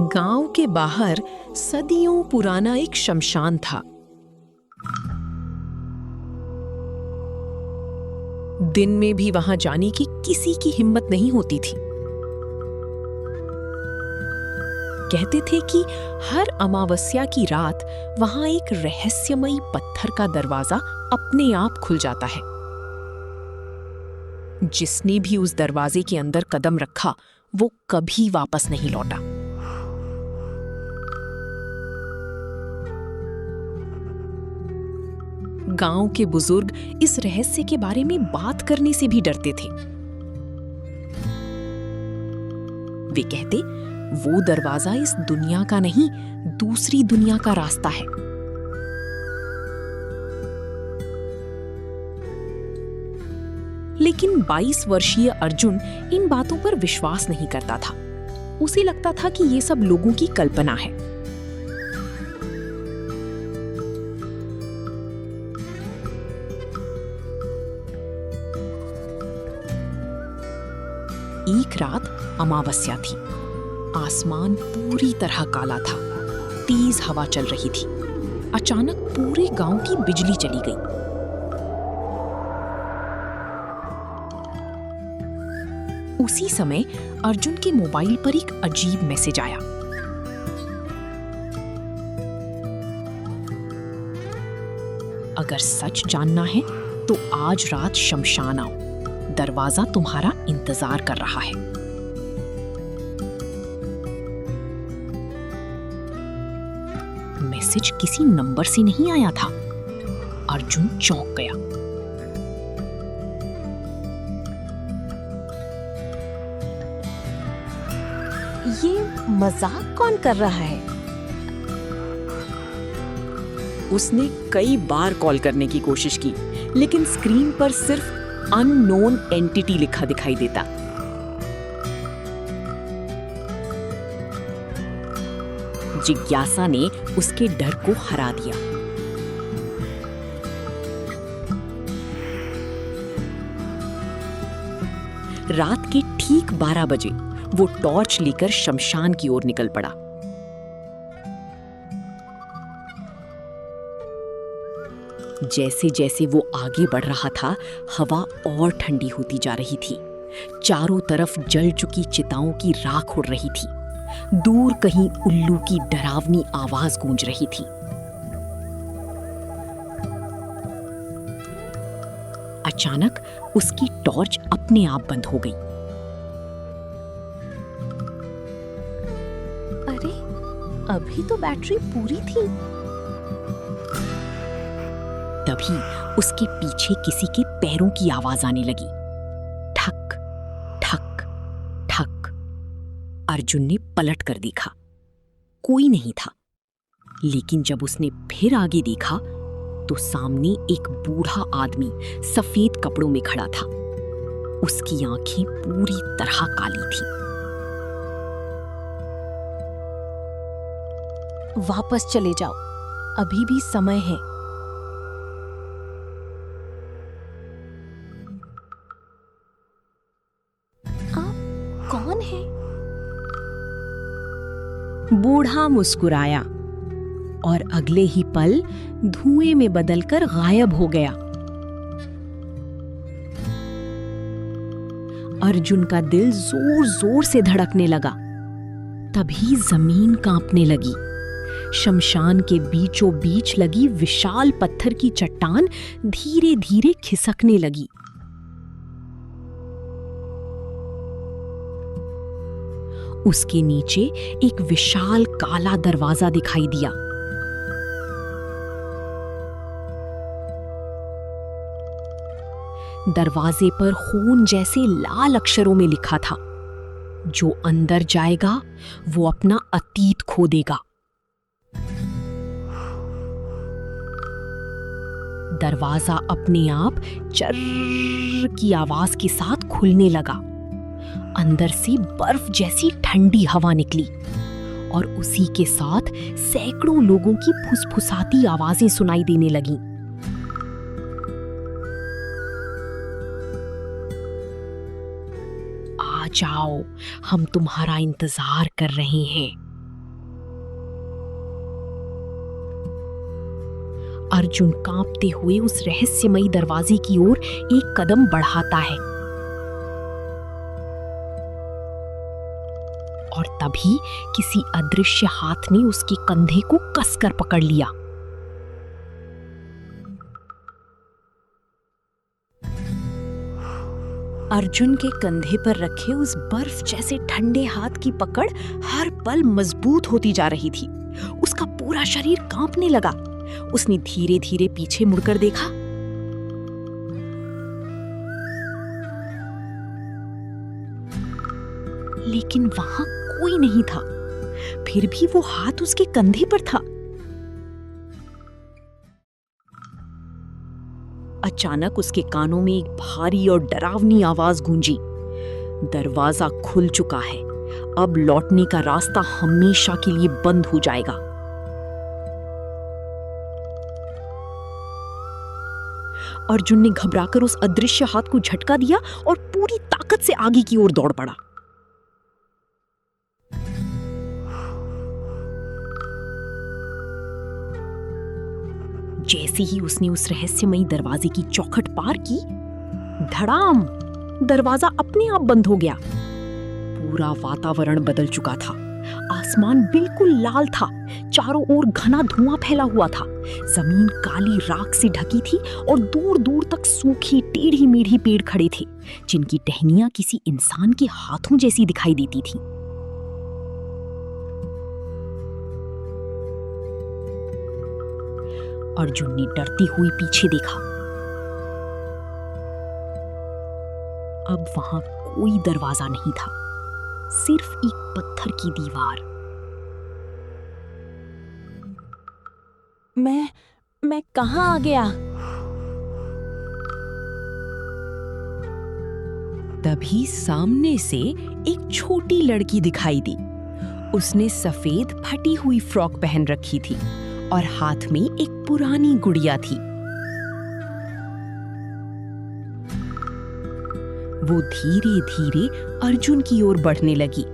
गांव के बाहर सदियों पुराना एक शमशान था। दिन में भी वहां जाने की किसी की हिम्मत नहीं होती थी। कहते थे कि हर अमावस्या की रात वहां एक रहस्यमयी पत्थर का दरवाजा अपने आप खुल जाता है। जिसने भी उस दरवाजे के अंदर कदम रखा वो कभी वापस नहीं लौटा। गांव के बुजुर्ग इस रहस्य के बारे में बात करने से भी डरते थे। वे कहते, वो दरवाजा इस दुनिया का नहीं, दूसरी दुनिया का रास्ता है। लेकिन 22 वर्षीय अर्जुन इन बातों पर विश्वास नहीं करता था। उसे लगता था कि ये सब लोगों की कल्पना है। एक रात अमावस्या थी। आसमान पूरी तरह काला था। तेज हवा चल रही थी। अचानक पूरे गांव की बिजली चली गई। उसी समय अर्जुन के मोबाइल पर एक अजीब मैसेज आया। अगर सच जानना है तो आज रात शमशान आओ, दरवाजा तुम्हारा इंतजार कर रहा है। मैसेज किसी नंबर से नहीं आया था। अर्जुन चौंक गया। ये मजाक कौन कर रहा है? उसने कई बार कॉल करने की कोशिश की, लेकिन स्क्रीन पर सिर्फ अननोन एंटिटी लिखा दिखाई देता। जिज्ञासा ने उसके डर को हरा दिया। रात के ठीक 12 बजे वो टॉर्च लेकर शमशान की ओर निकल पड़ा। जैसे जैसे वो आगे बढ़ रहा था, हवा और ठंडी होती जा रही थी। चारों तरफ जल चुकी चिताओं की राख उड़ रही थी। दूर कहीं उल्लू की डरावनी आवाज गूंज रही थी। अचानक उसकी टॉर्च अपने आप बंद हो गई। अरे, अभी तो बैटरी पूरी थी। तभी उसके पीछे किसी के पैरों की आवाज आने लगी। ठक ठक ठक। अर्जुन ने पलट कर देखा। कोई नहीं था। लेकिन जब उसने फिर आगे देखा तो सामने एक बूढ़ा आदमी सफेद कपड़ों में खड़ा था। उसकी आंखें पूरी तरह काली थीं। वापस चले जाओ, अभी भी समय है। आप कौन है? बूढ़ा मुस्कुराया और अगले ही पल धुएं में बदलकर गायब हो गया। अर्जुन का दिल जोर जोर से धड़कने लगा। तभी जमीन कांपने लगी। शमशान के बीचों बीच लगी विशाल पत्थर की चट्टान धीरे धीरे खिसकने लगी। उसके नीचे एक विशाल काला दरवाजा दिखाई दिया। दरवाजे पर खून जैसे लाल अक्षरों में लिखा था, जो अंदर जाएगा वो अपना अतीत खो देगा। दरवाजा अपने आप चर्र की आवाज के साथ खुलने लगा। अंदर से बर्फ जैसी ठंडी हवा निकली और उसी के साथ सैकड़ों लोगों की फुसफुसाती आवाजें सुनाई देने लगीं। आ जाओ, हम तुम्हारा इंतजार कर रहे हैं। अर्जुन कांपते हुए उस रहस्यमयी दरवाजे की ओर एक कदम बढ़ाता है और तभी किसी अदृश्य हाथ ने उसके कंधे को कसकर पकड़ लिया। अर्जुन के कंधे पर रखे उस बर्फ जैसे ठंडे हाथ की पकड़ हर पल मजबूत होती जा रही थी। उसका पूरा शरीर कांपने लगा। उसने धीरे धीरे पीछे मुड़कर देखा। लेकिन वहां कोई नहीं था। फिर भी वो हाथ उसके कंधे पर था। अचानक उसके कानों में एक भारी और डरावनी आवाज गूंजी। दरवाजा खुल चुका है। अब लौटने का रास्ता हमेशा के लिए बंद हो जाएगा। अर्जुन ने घबराकर उस अदृश्य हाथ को झटका दिया और पूरी ताकत से आगे की ओर दौड़ पड़ा। जैसे ही उसने उस रहस्यमयी दरवाजे की चौखट पार की, धड़ाम, दरवाजा अपने आप बंद हो गया। पूरा वातावरण बदल चुका था। आसमान बिल्कुल लाल था। चारों ओर घना धुआं फैला हुआ था। जमीन काली राख से ढकी थी और दूर दूर तक सूखी टेढ़ी मेढ़ी पेड़ खड़े थे, जिनकी टहनियां किसी इंसान के हाथों जैसी दिखाई देती थी। अर्जुन ने डरती हुई पीछे देखा। अब वहां कोई दरवाजा नहीं था, सिर्फ एक पत्थर की दीवार। मैं कहां आ गया? तभी सामने से एक छोटी लड़की दिखाई दी। उसने सफेद फटी हुई फ्रॉक पहन रखी थी और हाथ में एक पुरानी गुड़िया थी। वो धीरे धीरे अर्जुन की ओर बढ़ने लगी।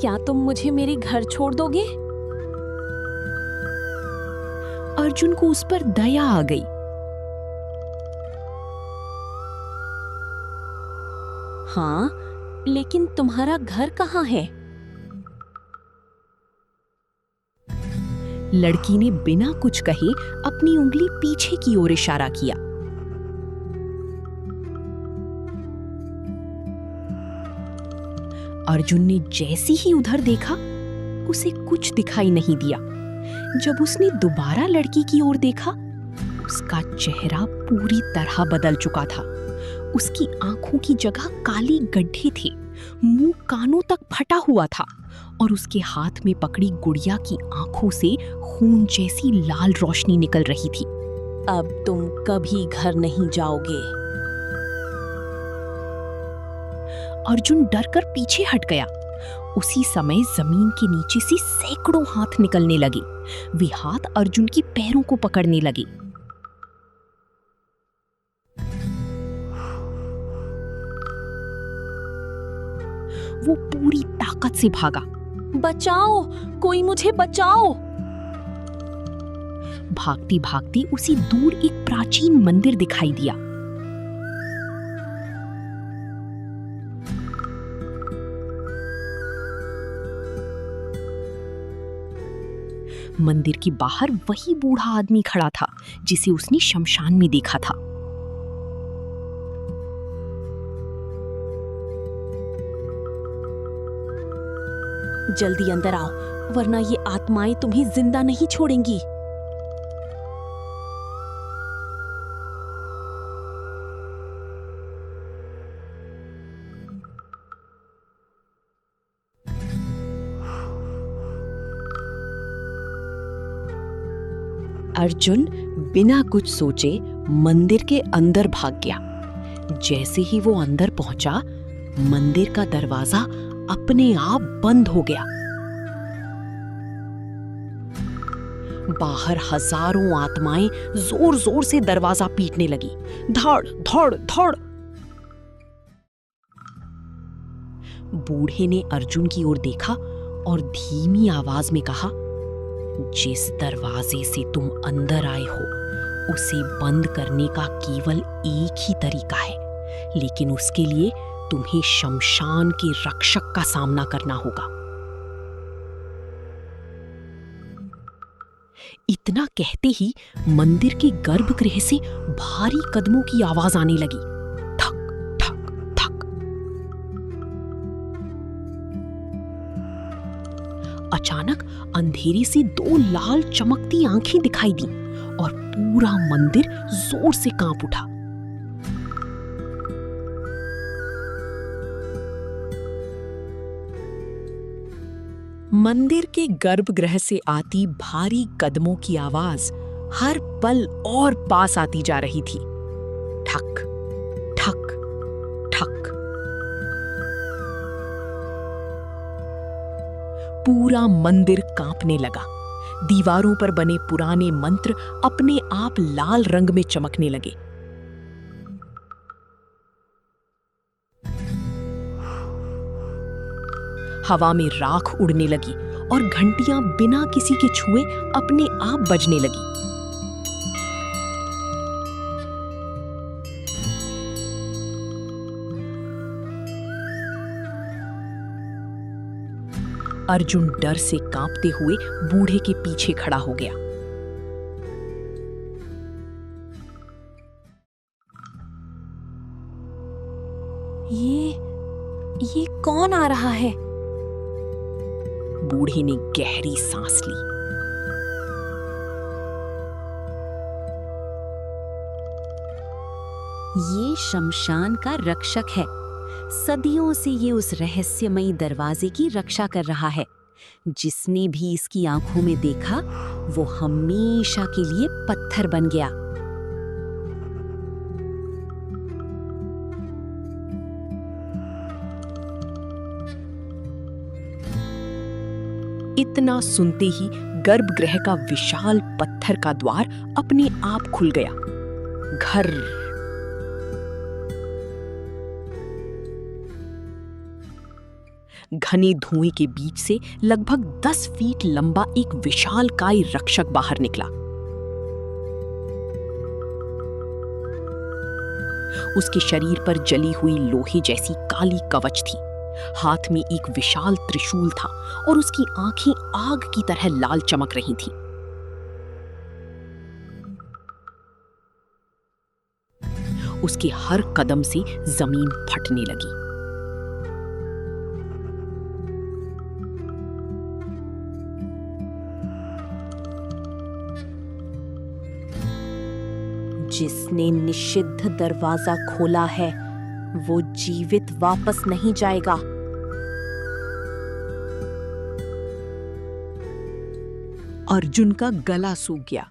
क्या तुम मुझे मेरे घर छोड़ दोगे? अर्जुन को उस पर दया आ गई। हाँ, लेकिन तुम्हारा घर कहाँ है? लड़की ने बिना कुछ कहे अपनी उंगली पीछे की ओर इशारा किया। अर्जुन ने जैसे ही उधर देखा, उसे कुछ दिखाई नहीं दिया। जब उसने दोबारा लड़की की ओर देखा, उसका चेहरा पूरी तरह बदल चुका था। उसकी आंखों की जगह काली गड्ढे थे, मुंह कानों तक फटा हुआ था और उसके हाथ में पकड़ी गुड़िया की आंखों से खून जैसी लाल रोशनी निकल रही थी। अब तुम कभी घर नहीं जाओगे। अर्जुन डरकर पीछे हट गया। उसी समय जमीन के नीचे से सैकड़ों हाथ निकलने लगे। वे हाथ अर्जुन के पैरों को पकड़ने लगे। वो पूरी ताकत से भागा। बचाओ, कोई मुझे बचाओ। भागती भागती उसी दूर एक प्राचीन मंदिर दिखाई दिया। मंदिर के बाहर वही बूढ़ा आदमी खड़ा था जिसे उसने शमशान में देखा था। जल्दी अंदर आओ, वरना ये आत्माएं तुम्हें जिंदा नहीं छोड़ेंगी। अर्जुन बिना कुछ सोचे मंदिर के अंदर भाग गया। जैसे ही वो अंदर पहुंचा, मंदिर का दरवाजा अपने आप बंद हो गया। बाहर हजारों आत्माएं जोर जोर से दरवाजा पीटने लगी। धड़ धड़ धड़। बूढ़े ने अर्जुन की ओर देखा और धीमी आवाज में कहा, जिस दरवाजे से तुम अंदर आए हो उसे बंद करने का केवल एक ही तरीका है, लेकिन उसके लिए तुम्हें शमशान के रक्षक का सामना करना होगा। इतना कहते ही मंदिर के गर्भगृह से भारी कदमों की आवाज आने लगी। ठक ठक ठक। अचानक अंधेरे से दो लाल चमकती आंखें दिखाई दी और पूरा मंदिर जोर से कांप उठा। मंदिर के गर्भगृह से आती भारी कदमों की आवाज हर पल और पास आती जा रही थी। ठक ठक ठक। पूरा मंदिर कांपने लगा। दीवारों पर बने पुराने मंत्र अपने आप लाल रंग में चमकने लगे। हवा में राख उड़ने लगी और घंटियां बिना किसी के छुए अपने आप बजने लगी। अर्जुन डर से कांपते हुए बूढ़े के पीछे खड़ा हो गया। ये कौन आ रहा है? बूढ़े ने गहरी सांस ली। ये शमशान का रक्षक है। सदियों से ये उस रहस्यमयी दरवाजे की रक्षा कर रहा है। जिसने भी इसकी आंखों में देखा वो हमेशा के लिए पत्थर बन गया। इतना सुनते ही गर्भगृह का विशाल पत्थर का द्वार अपने आप खुल गया। घर घने धुएं के बीच से लगभग 10 फीट लंबा एक विशालकाय रक्षक बाहर निकला। उसके शरीर पर जली हुई लोहे जैसी काली कवच थी। हाथ में एक विशाल त्रिशूल था और उसकी आंखें आग की तरह लाल चमक रही थीं। उसके हर कदम से जमीन फटने लगी। जिसने निषिद्ध दरवाजा खोला है वो जीवित वापस नहीं जाएगा। अर्जुन का गला सूख गया।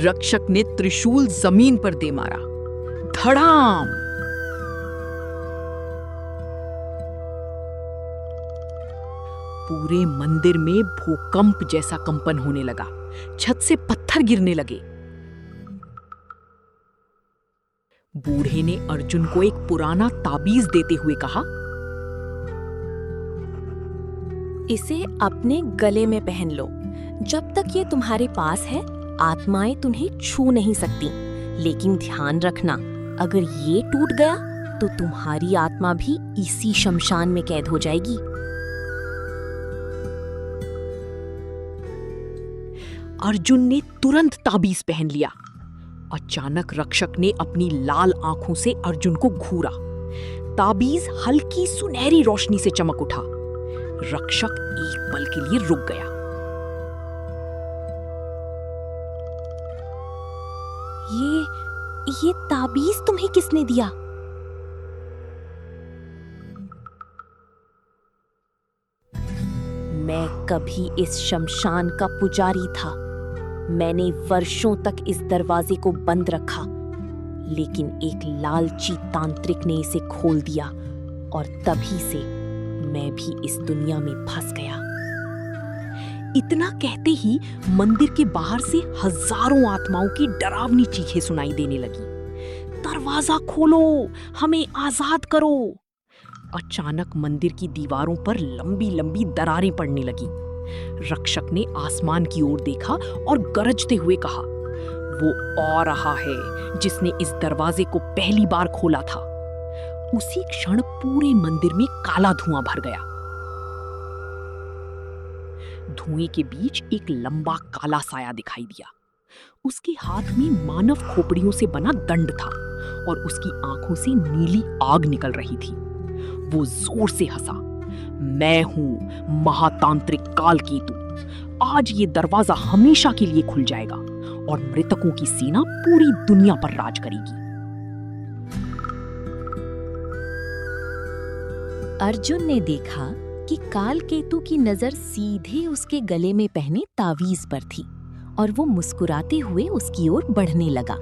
रक्षक ने त्रिशूल जमीन पर दे मारा। धड़ाम! पूरे मंदिर में भूकंप जैसा कंपन होने लगा। छत से पत्थर गिरने लगे। बूढ़े ने अर्जुन को एक पुराना ताबीज देते हुए कहा, इसे अपने गले में पहन लो। जब तक ये तुम्हारे पास है आत्माएं तुम्हें छू नहीं सकती। लेकिन ध्यान रखना, अगर ये टूट गया तो तुम्हारी आत्मा भी इसी शमशान में कैद हो जाएगी। अर्जुन ने तुरंत ताबीज पहन लिया। अचानक रक्षक ने अपनी लाल आंखों से अर्जुन को घूरा। ताबीज हल्की सुनहरी रोशनी से चमक उठा। रक्षक एक पल के लिए रुक गया। ये ताबीज तुम्हें किसने दिया? मैं कभी इस शमशान का पुजारी था। मैंने वर्षों तक इस दरवाजे को बंद रखा, लेकिन एक लालची तांत्रिक ने इसे खोल दिया और तभी से मैं भी इस दुनिया में फंस गया। इतना कहते ही मंदिर के बाहर से हजारों आत्माओं की डरावनी चीखें सुनाई देने लगी। दरवाजा खोलो, हमें आजाद करो। अचानक मंदिर की दीवारों पर लंबी लंबी दरारें पड़ने लगी। रक्षक ने आसमान की ओर देखा और गरजते हुए कहा, वो आ रहा है जिसने इस दरवाजे को पहली बार खोला था। उसी क्षण पूरे मंदिर में काला धुआं भर गया। धुएं के बीच एक लंबा काला साया दिखाई दिया। उसके हाथ में मानव खोपड़ियों से बना दंड था और उसकी आंखों से नीली आग निकल रही थी। वो जोर से हंसा, मैं हूं महातांत्रिक कालकेतु। आज ये दरवाजा हमेशा के लिए खुल जाएगा और मृतकों की सेना पूरी दुनिया पर राज करेगी। अर्जुन ने देखा कि कालकेतु की नजर सीधे उसके गले में पहने तावीज पर थी और वो मुस्कुराते हुए उसकी ओर बढ़ने लगा।